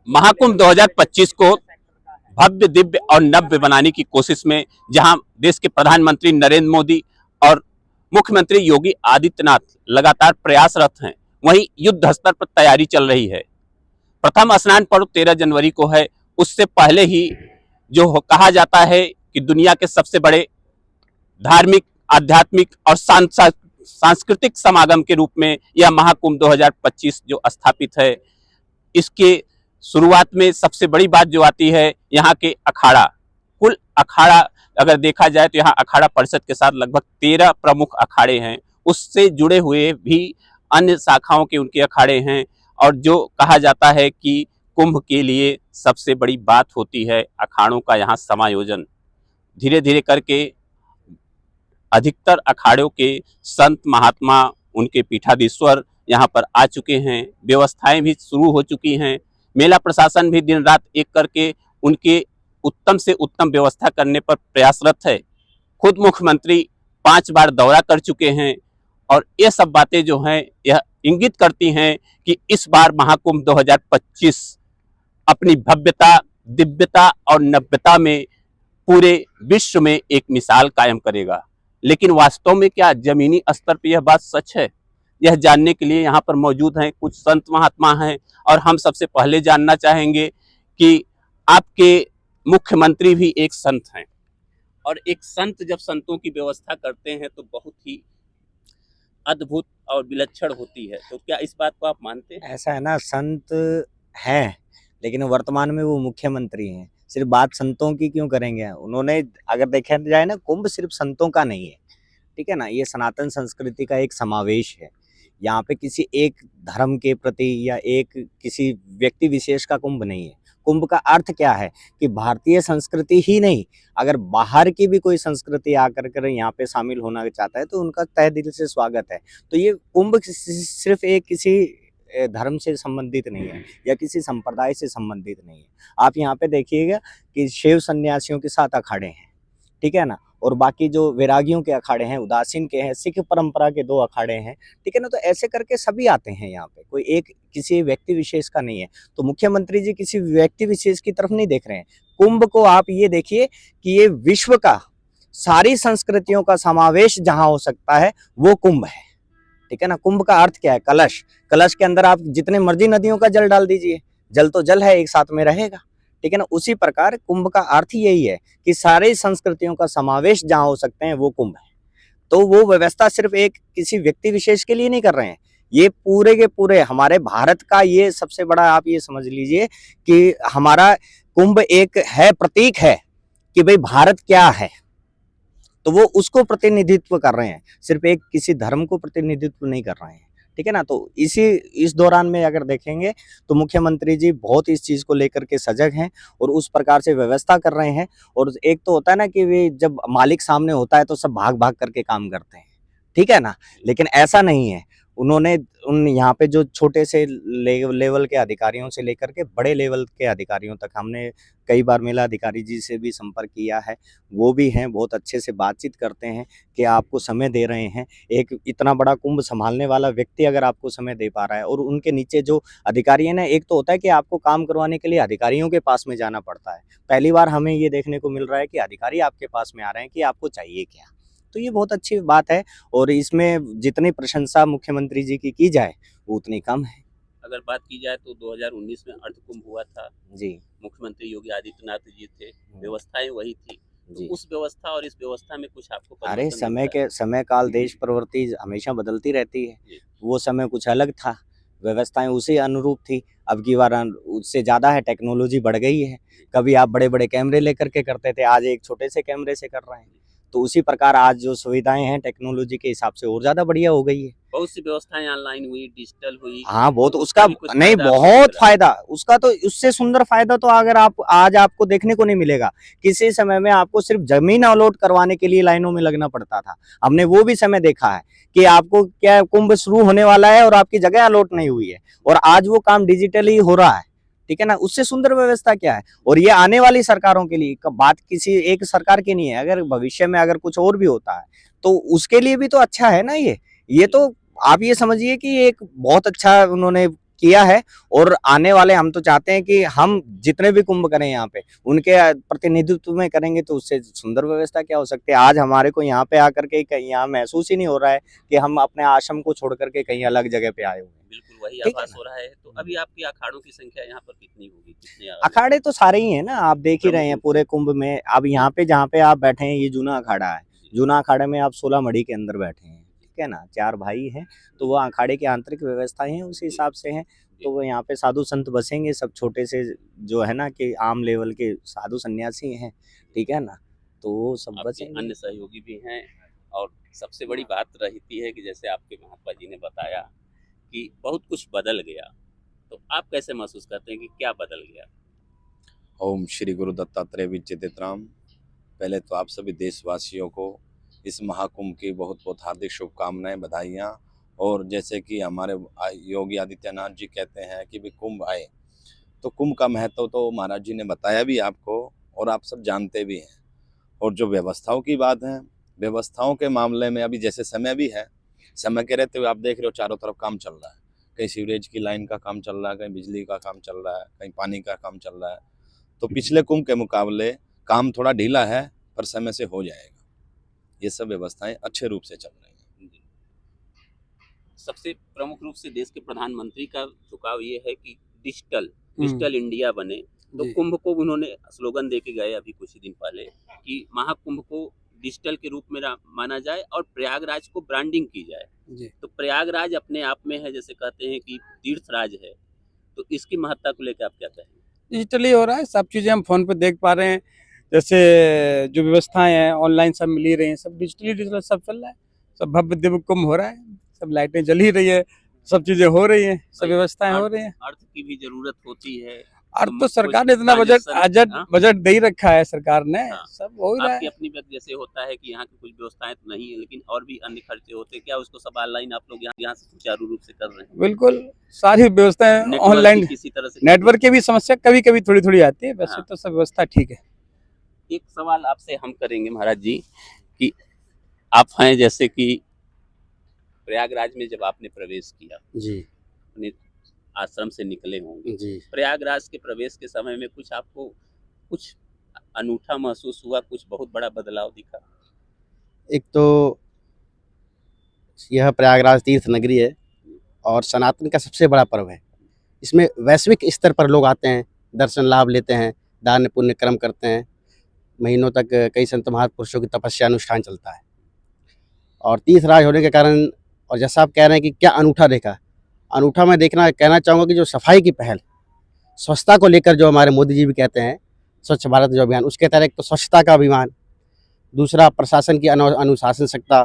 महाकुंभ 2025 को भव्य, दिव्य और नव्य बनाने की कोशिश में जहां देश के प्रधानमंत्री नरेंद्र मोदी और मुख्यमंत्री योगी आदित्यनाथ लगातार प्रयासरत हैं, वहीं युद्ध स्तर पर तैयारी चल रही है। प्रथम स्नान पर्व 13 जनवरी को है। उससे पहले ही जो कहा जाता है कि दुनिया के सबसे बड़े धार्मिक, आध्यात्मिक और सांस्कृतिक समागम के रूप में यह महाकुंभ 2025 जो स्थापित है, इसके शुरुआत में सबसे बड़ी बात जो आती है यहाँ के अखाड़ा। कुल अखाड़ा अगर देखा जाए तो यहाँ अखाड़ा परिषद के साथ लगभग 13 प्रमुख अखाड़े हैं। उससे जुड़े हुए भी अन्य शाखाओं के उनके अखाड़े हैं। और जो कहा जाता है कि कुंभ के लिए सबसे बड़ी बात होती है अखाड़ों का यहाँ समायोजन। धीरे धीरे करके अधिकतर अखाड़ों के संत महात्मा, उनके पीठाधीश्वर यहाँ पर आ चुके हैं। व्यवस्थाएं भी शुरू हो चुकी हैं। मेला प्रशासन भी दिन रात एक करके उनके उत्तम से उत्तम व्यवस्था करने पर प्रयासरत है। खुद मुख्यमंत्री 5 बार दौरा कर चुके हैं और ये सब बातें जो हैं यह इंगित करती हैं कि इस बार महाकुंभ 2025 अपनी भव्यता, दिव्यता और नव्यता में पूरे विश्व में एक मिसाल कायम करेगा। लेकिन वास्तव में क्या जमीनी स्तर पर यह बात सच है? यह जानने के लिए यहाँ पर मौजूद हैं कुछ संत महात्मा हैं और हम सबसे पहले जानना चाहेंगे कि आपके मुख्यमंत्री भी एक संत हैं और एक संत जब संतों की व्यवस्था करते हैं तो बहुत ही अद्भुत और विलक्षण होती है। तो क्या इस बात को आप मानते हैं? ऐसा है ना, संत हैं लेकिन वर्तमान में वो मुख्यमंत्री हैं। सिर्फ बात संतों की क्यों करेंगे? उन्होंने अगर देखा जाए ना, कुंभ सिर्फ संतों का नहीं है, ठीक है ना। ये सनातन संस्कृति का एक समावेश है। यहाँ पे किसी एक धर्म के प्रति या एक किसी व्यक्ति विशेष का कुंभ नहीं है। कुंभ का अर्थ क्या है कि भारतीय संस्कृति ही नहीं, अगर बाहर की भी कोई संस्कृति आकर कर यहाँ पे शामिल होना चाहता है तो उनका तहे दिल से स्वागत है। तो ये कुंभ सिर्फ एक किसी धर्म से संबंधित नहीं है या किसी संप्रदाय से संबंधित नहीं है। आप यहाँ पे देखिएगा कि शैव सन्यासियों के साथ अखाड़े हैं, ठीक है ना, और बाकी जो वैरागियों के अखाड़े हैं, उदासीन के हैं, सिख परंपरा के 2 अखाड़े हैं, ठीक है ना। तो ऐसे करके सभी आते हैं यहाँ पे, कोई एक किसी व्यक्ति विशेष का नहीं है। तो मुख्यमंत्री जी किसी व्यक्ति विशेष की तरफ नहीं देख रहे हैं। कुंभ को आप ये देखिए कि ये विश्व का सारी संस्कृतियों का समावेश जहाँ हो सकता है वो कुंभ है, ठीक है ना। कुंभ का अर्थ क्या है? कलश। कलश के अंदर आप जितने मर्जी नदियों का जल डाल दीजिए, जल तो जल है, एक साथ में रहेगा, ठीक है ना। उसी प्रकार कुंभ का अर्थ यही है कि सारे संस्कृतियों का समावेश जहाँ हो सकते हैं वो कुंभ है। तो वो व्यवस्था सिर्फ एक किसी व्यक्ति विशेष के लिए नहीं कर रहे हैं, ये पूरे के पूरे हमारे भारत का ये सबसे बड़ा, आप ये समझ लीजिए कि हमारा कुंभ एक है, प्रतीक है कि भाई भारत क्या है। तो वो उसको प्रतिनिधित्व कर रहे हैं, सिर्फ एक किसी धर्म को प्रतिनिधित्व नहीं कर रहे हैं, ठीक है ना। तो इस दौरान में अगर देखेंगे तो मुख्यमंत्री जी बहुत इस चीज़ को लेकर के सजग हैं और उस प्रकार से व्यवस्था कर रहे हैं। और एक तो होता है ना कि वे जब मालिक सामने होता है तो सब भाग भाग करके काम करते हैं, ठीक है ना, लेकिन ऐसा नहीं है। उन्होंने उन यहाँ पे जो छोटे से लेवल के अधिकारियों से लेकर के बड़े लेवल के अधिकारियों तक, हमने कई बार मेला अधिकारी जी से भी संपर्क किया है, वो भी हैं, बहुत अच्छे से बातचीत करते हैं कि आपको समय दे रहे हैं। एक इतना बड़ा कुंभ संभालने वाला व्यक्ति अगर आपको समय दे पा रहा है और उनके नीचे जो अधिकारी हैं ना, एक तो होता है कि आपको काम करवाने के लिए अधिकारियों के पास में जाना पड़ता है। पहली बार हमें ये देखने को मिल रहा है कि अधिकारी आपके पास में आ रहे हैं कि आपको चाहिए क्या। तो ये बहुत अच्छी बात है और इसमें जितनी प्रशंसा मुख्यमंत्री जी की जाए वो उतनी कम है। अगर बात की जाए तो 2019 में अर्धकुंभ हुआ था जी, मुख्यमंत्री योगी आदित्यनाथ जी थे, व्यवस्थाएं वही थी। तो जी। उस व्यवस्था और इस व्यवस्था में कुछ आपको अरे परिवर्तन दिखता है? समय काल देश प्रवृत्ति हमेशा बदलती रहती है। जी। वो समय कुछ अलग था, व्यवस्थाएं उसी अनुरूप थी। अब की बार उससे ज़्यादा है, टेक्नोलॉजी बढ़ गई है। कभी आप बड़े-बड़े कैमरे लेकर के करते थे, आज एक छोटे से कैमरे से कर रहे हैं। तो उसी प्रकार आज जो सुविधाएं हैं टेक्नोलॉजी के हिसाब से और ज़्यादा बढ़िया हो गई है। बहुत सी व्यवस्थाएं ऑनलाइन हुई, डिजिटल हुई। हाँ, बहुत तो उसका भी कुछ नहीं, फायदा आपको बहुत दिख रहा है? फायदा उसका, तो उससे सुंदर फायदा तो अगर आप आज आपको देखने को नहीं मिलेगा। किसी समय में आपको सिर्फ जमीन अलॉट करवाने के लिए लाइनों में लगना पड़ता था, हमने वो भी समय देखा है कि आपको क्या कुंभ शुरू होने वाला है और आपकी जगह अलॉट नहीं हुई है, और आज वो काम डिजिटली हो रहा है, ठीक है ना। उससे सुंदर व्यवस्था क्या है? और ये आने वाली सरकारों के लिए, बात किसी एक सरकार की नहीं है, अगर भविष्य में अगर कुछ और भी होता है तो उसके लिए भी तो अच्छा है ना। ये तो आप ये समझिए कि एक बहुत अच्छा उन्होंने किया है। और आने वाले हम तो चाहते हैं कि हम जितने भी कुंभ करें यहाँ पे उनके प्रतिनिधित्व में करेंगे, तो उससे सुंदर व्यवस्था क्या हो सकती है। आज हमारे को यहाँ पे आकर के कहीं यहाँ महसूस ही नहीं हो रहा है कि हम अपने आश्रम को छोड़ करके कहीं अलग जगह पे आए हुए हैं। बिल्कुल वही ठीक है आभास हो रहा है। तो अभी आपकी अखाड़ों की संख्या यहाँ पर कितनी होगी, कितने अखाड़े तो सारे ही हैं ना, आप देख ही रहे हैं प्रमुख पूरे कुंभ में। अब यहाँ पे जहाँ पे आप बैठे हैं ये जूना अखाड़ा है, जूना अखाड़े में आप 16 मढ़ी के अंदर बैठे हैं, ठीक है ना, 4 भाई हैं, तो वो अखाड़े की आंतरिक व्यवस्थाएं हैं उसी हिसाब से हैं। तो वो यहाँ पे साधु संत बसेंगे, सब छोटे से जो है ना कि आम लेवल के साधु सन्यासी हैं, ठीक है ना, तो वो सब आपके बसेंगे। अन्य सहयोगी भी हैं। और सबसे बड़ी बात रहती है कि जैसे आपके महात्मा जी ने बताया कि बहुत कुछ बदल गया, तो आप कैसे महसूस करते हैं कि क्या बदल गया? ओम श्री गुरु दत्तात्रेय विचित्राम। पहले तो आप सभी देशवासियों को इस महाकुंभ की बहुत बहुत हार्दिक शुभकामनाएं, बधाइयाँ। और जैसे कि हमारे योगी आदित्यनाथ जी कहते हैं कि भी कुंभ आए, तो कुंभ का महत्व तो महाराज जी ने बताया भी आपको और आप सब जानते भी हैं। और जो व्यवस्थाओं की बात है, व्यवस्थाओं के मामले में अभी जैसे समय भी है, समय के रहते हुए आप देख रहे हो चारों तरफ काम चल रहा है। कहीं सीवरेज की लाइन का काम चल रहा है, कहीं बिजली का काम चल रहा है, कहीं पानी का काम चल रहा है। तो पिछले कुंभ के मुकाबले काम थोड़ा ढीला है, पर समय से हो जाएगा। ये सब व्यवस्थाएं अच्छे रूप से चल रही हैं। सबसे प्रमुख रूप से देश के प्रधानमंत्री का झुकाव ये है कि डिजिटल इंडिया बने। तो कुंभ को उन्होंने स्लोगन दे के गए अभी कुछ ही दिन पहले कि महाकुंभ को डिजिटल के रूप में माना जाए और प्रयागराज को ब्रांडिंग की जाए। तो प्रयागराज अपने आप में है, जैसे कहते हैं कि तीर्थराज है, तो इसकी महत्ता को लेकर आप क्या कहेंगे? डिजिटली हो रहा है, सब चीज़ें हम फ़ोन पे देख पा रहे हैं। जैसे जो व्यवस्थाएं हैं ऑनलाइन सब मिल ही रही हैं, सब डिजिटल सब चल रहा है। सब भव्य दिव्य कुंभ हो रहा है, सब लाइटें जल ही रही है, सब चीज़ें हो रही हैं, सब व्यवस्थाएं हो रही हैं। अर्थ की भी जरूरत होती है। और तो सरकार ने इतना बजट दे ही रखा है सरकार ने, सब हो ही रहा आपकी है। अपनी व्यक्ति जैसे होता है कि यहाँ की कुछ व्यवस्थाएं तो नहीं है, लेकिन और भी अन्य खर्चे होते हैं, क्या उसको सब ऑनलाइन आप लोग यहाँ से सुचारू रूप से कर रहे हैं? बिल्कुल, सारी व्यवस्थाएं ऑनलाइन। किसी तरह से नेटवर्क की भी समस्या कभी कभी थोड़ी थोड़ी आती है, वैसे तो सब व्यवस्था ठीक है। एक सवाल आपसे हम करेंगे महाराज जी कि आप हैं जैसे कि प्रयागराज में जब आपने प्रवेश किया जी अपने आश्रम से निकले होंगे, जी प्रयागराज के प्रवेश के समय में कुछ आपको कुछ अनूठा महसूस हुआ, कुछ बहुत बड़ा बदलाव दिखा? एक तो यह प्रयागराज तीर्थ नगरी है और सनातन का सबसे बड़ा पर्व है। इसमें वैश्विक स्तर पर लोग आते हैं, दर्शन लाभ लेते हैं, दान पुण्य कर्म करते हैं। महीनों तक कई संत महापुरुषों की तपस्या अनुष्ठान चलता है। और तीर्थराज होने के कारण, और जैसा आप कह रहे हैं कि क्या अनूठा देखा, अनूठा मैं कहना चाहूँगा कि जो सफाई की पहल, स्वच्छता को लेकर जो हमारे मोदी जी भी कहते हैं स्वच्छ भारत जो अभियान, उसके तहत एक तो स्वच्छता का अभियान, दूसरा प्रशासन की अनुशासनता,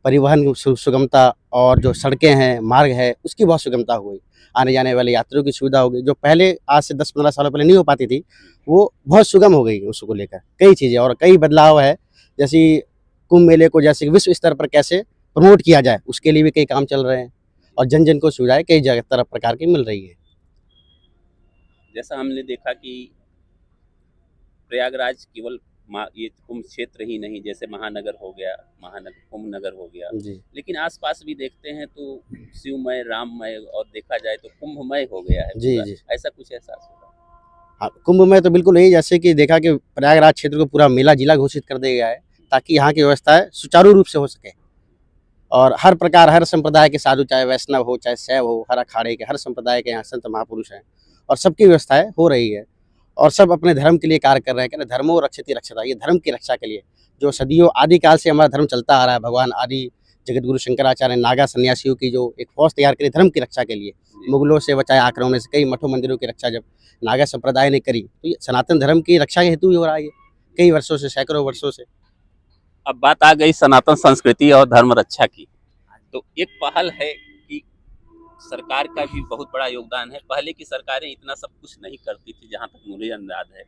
परिवहन सुगमता, और जो सड़कें हैं, मार्ग है, उसकी बहुत सुगमता हो गई। आने जाने वाले यात्रियों की सुविधा हो गई, जो पहले आज से 10-15 सालों पहले नहीं हो पाती थी, वो बहुत सुगम हो गई। उसको लेकर कई चीज़ें और कई बदलाव है। जैसे कुंभ मेले को जैसे विश्व स्तर पर कैसे प्रमोट किया जाए, उसके लिए भी कई काम चल रहे हैं और जन जन को सुविधाएं कई तरह प्रकार की मिल रही है। जैसा हमने देखा कि प्रयागराज केवल ये कुंभ क्षेत्र ही नहीं, जैसे महानगर हो गया, कुंभ नगर हो गया, लेकिन आसपास भी देखते हैं तो शिवमय, राममय, और देखा जाए तो कुंभमय हो गया है। जी जी, ऐसा कुछ एहसास होगा? हाँ, कुंभ में तो बिल्कुल यही, जैसे कि देखा कि प्रयागराज क्षेत्र को पूरा मेला जिला घोषित कर दिया गया है ताकि यहाँ की व्यवस्थाएं सुचारू रूप से हो सके। और हर प्रकार, हर संप्रदाय के साधु, चाहे वैष्णव हो, चाहे शैव हो, हर अखाड़े के, हर संप्रदाय के यहाँ संत महापुरुष हैं और सबकी व्यवस्थाएं हो रही है। और सब अपने धर्म के लिए कार्य कर रहे हैं। कहते धर्मो रक्षति रक्षता, ये धर्म की रक्षा के लिए जो सदियों आदिकाल से हमारा धर्म चलता आ रहा है। भगवान आदि जगत गुरु शंकराचार्य नागा सन्यासियों की जो एक फौज तैयार करी धर्म की रक्षा के लिए, मुगलों से बचाए आक्रमण से, कई मठों मंदिरों की रक्षा जब नागा संप्रदाय ने करी, तो ये सनातन धर्म की रक्षा के हेतु ही हो रहा है कई वर्षों से, सैकड़ों वर्षों से। अब बात आ गई सनातन संस्कृति और धर्म रक्षा की, तो एक पहल है कि सरकार का भी बहुत बड़ा योगदान है। पहले की सरकारें इतना सब कुछ नहीं करती थी, जहाँ तक मुझे अंदाज है।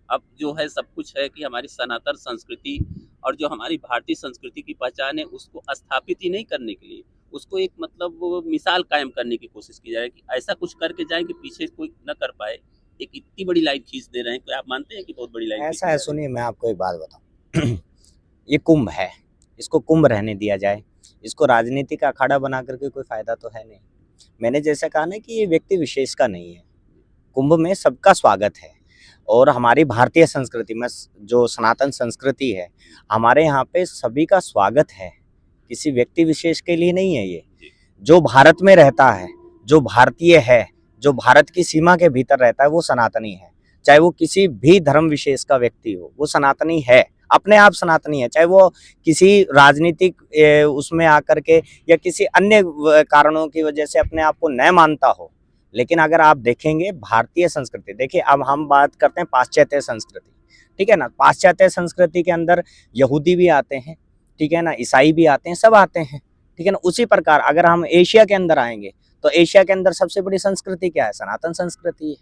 अब जो है सब कुछ है कि हमारी सनातन संस्कृति और जो हमारी भारतीय संस्कृति की पहचान है, उसको स्थापित ही नहीं करने के लिए, उसको एक मतलब वो मिसाल कायम करने की कोशिश की जाए कि ऐसा कुछ करके जाए कि पीछे कोई न कर पाए। एक इतनी बड़ी लाइन खींच दे रहे हैं, क्या आप मानते हैं कि बहुत बड़ी लाइन? ऐसा है, सुनिए मैं आपको एक बात बताऊं। ये कुंभ है, इसको कुंभ रहने दिया जाए। इसको राजनीति का अखाड़ा बना करके कोई फायदा तो है नहीं। मैंने जैसे कहा ना कि ये व्यक्ति विशेष का नहीं है, कुंभ में सबका स्वागत है। और हमारी भारतीय संस्कृति में जो सनातन संस्कृति है, हमारे यहाँ पे सभी का स्वागत है, किसी व्यक्ति विशेष के लिए नहीं है। ये जो भारत में रहता है, जो भारतीय है, जो भारत की सीमा के भीतर रहता है, वो सनातनी है। चाहे वो किसी भी धर्म विशेष का व्यक्ति हो, वो सनातनी है, अपने आप सनातनी है। चाहे वो किसी राजनीतिक उसमें आकर के या किसी अन्य कारणों की वजह से अपने आप को न मानता हो, लेकिन अगर आप देखेंगे भारतीय संस्कृति, देखिए अब हम बात करते हैं पाश्चात्य संस्कृति, ठीक है ना। पाश्चात्य संस्कृति के अंदर यहूदी भी आते हैं, ठीक है ना, ईसाई भी आते हैं, सब आते हैं, ठीक है ना। उसी प्रकार अगर हम एशिया के अंदर आएंगे तो एशिया के अंदर सबसे बड़ी संस्कृति क्या है? सनातन संस्कृति है,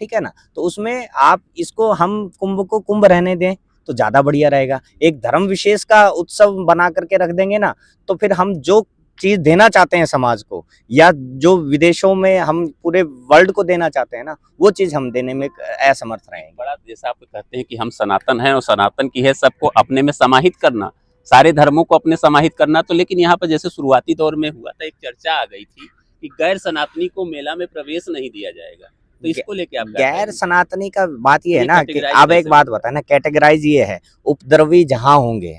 ठीक है ना। तो उसमें आप इसको हम कुंभ को कुंभ रहने दें तो ज़्यादा बढ़िया रहेगा। एक धर्म विशेष का उत्सव बना करके रख देंगे ना, तो फिर हम जो चीज़ देना चाहते हैं समाज को, या जो विदेशों में हम पूरे वर्ल्ड को देना चाहते हैं ना, वो चीज़ हम देने में असमर्थ रहेंगे। बड़ा जैसा आप कहते हैं कि हम सनातन हैं और सनातन की है सबको अपने में समाहित करना, सारे धर्मों को अपने समाहित करना। तो लेकिन यहाँ पर जैसे शुरुआती दौर में हुआ था, एक चर्चा आ गई थी कि गैर सनातनी को मेला में प्रवेश नहीं दिया जाएगा, तो इसको लेके आप गैर सनातनी का बात ये है ये ना कि categorize अब एक कैसे बात बताए ना, कैटेगराइज ये है, उपद्रवी जहाँ होंगे,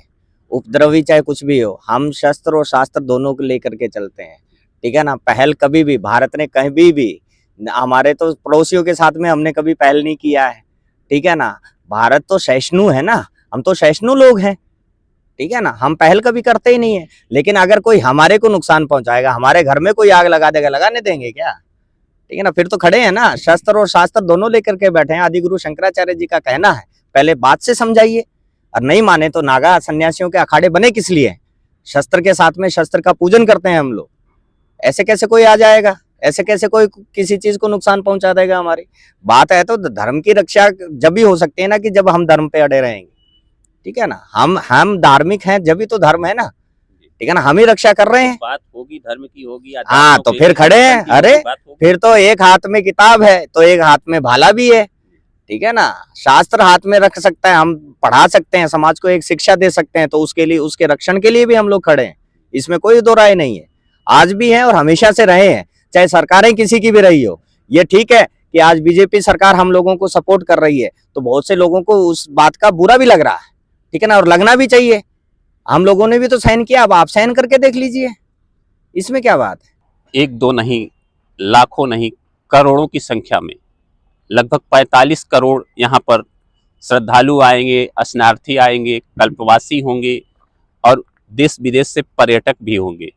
उपद्रवी चाहे कुछ भी हो, हम शस्त्र और शास्त्र दोनों को लेकर के चलते हैं, ठीक है ना। पहल कभी भी भारत ने कभी भी, हमारे तो पड़ोसियों के साथ में हमने कभी पहल नहीं किया है, ठीक है ना। भारत तो सहिष्णु है ना, हम तो सहिष्णु लोग हैं, ठीक है ना। हम पहल कभी करते ही नहीं है। लेकिन अगर कोई हमारे को नुकसान पहुंचाएगा, हमारे घर में कोई आग लगा देगा, लगाने देंगे क्या? ठीक है ना। फिर तो खड़े हैं ना, शस्त्र और शास्त्र दोनों लेकर के बैठे हैं। आदि गुरु शंकराचार्य जी का कहना है, पहले बात से समझाइए, और नहीं माने तो नागा सन्यासियों के अखाड़े बने किस लिए? शस्त्र के साथ में शस्त्र का पूजन करते हैं हम लोग। ऐसे कैसे कोई आ जाएगा? ऐसे कैसे कोई किसी चीज को नुकसान पहुंचा देगा? हमारी बात है तो धर्म की रक्षा जब भी हो सकती है ना, कि जब हम धर्म पे अड़े रहेंगे, ठीक है ना। हम धार्मिक हैं, जब भी तो धर्म है ना, ठीक है ना। हम ही रक्षा कर रहे हैं। बात होगी धर्म की होगी, हाँ, तो फिर खड़े हैं। अरे फिर तो एक हाथ में किताब है तो एक हाथ में भाला भी है, ठीक है ना। शास्त्र हाथ में रख सकता है, हम पढ़ा सकते हैं, समाज को एक शिक्षा दे सकते हैं, तो उसके लिए, उसके रक्षण के लिए भी हम लोग खड़े हैं। इसमें कोई दो राय नहीं है, आज भी है और हमेशा से रहे हैं, चाहे सरकारें किसी की भी रही हो। ये ठीक है कि आज बीजेपी सरकार हम लोगों को सपोर्ट कर रही है, तो बहुत से लोगों को उस बात का बुरा भी लग रहा है, ठीक है ना, और लगना भी चाहिए। हम लोगों ने भी तो साइन किया, अब आप साइन करके देख लीजिए, इसमें क्या बात है। एक दो नहीं, लाखों नहीं, करोड़ों की संख्या में, लगभग 45 करोड़ यहाँ पर श्रद्धालु आएंगे, स्नार्थी आएंगे, कल्पवासी होंगे और देश विदेश से पर्यटक भी होंगे।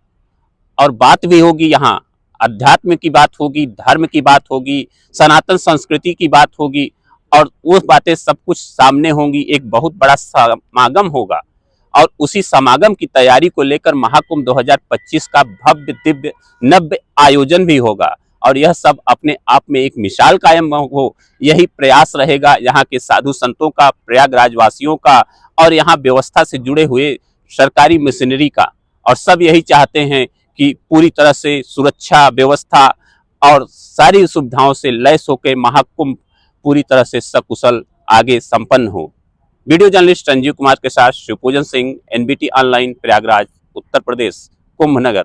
और बात भी होगी यहाँ, अध्यात्म की बात होगी, धर्म की बात होगी, सनातन संस्कृति की बात होगी, और वो बातें सब कुछ सामने होंगी। एक बहुत बड़ा समागम होगा और उसी समागम की तैयारी को लेकर महाकुंभ 2025 का भव्य दिव्य नव्य आयोजन भी होगा। और यह सब अपने आप में एक मिसाल कायम हो, यही प्रयास रहेगा यहाँ के साधु संतों का, प्रयागराज वासियों का, और यहाँ व्यवस्था से जुड़े हुए सरकारी मशीनरी का। और सब यही चाहते हैं कि पूरी तरह से सुरक्षा व्यवस्था और सारी सुविधाओं से लैस होकर महाकुंभ पूरी तरह से सकुशल आगे संपन्न हो। वीडियो जर्नलिस्ट संजीव कुमार के साथ शिवपूजन सिंह, NBT ऑनलाइन, प्रयागराज, उत्तर प्रदेश, कुंभ नगर।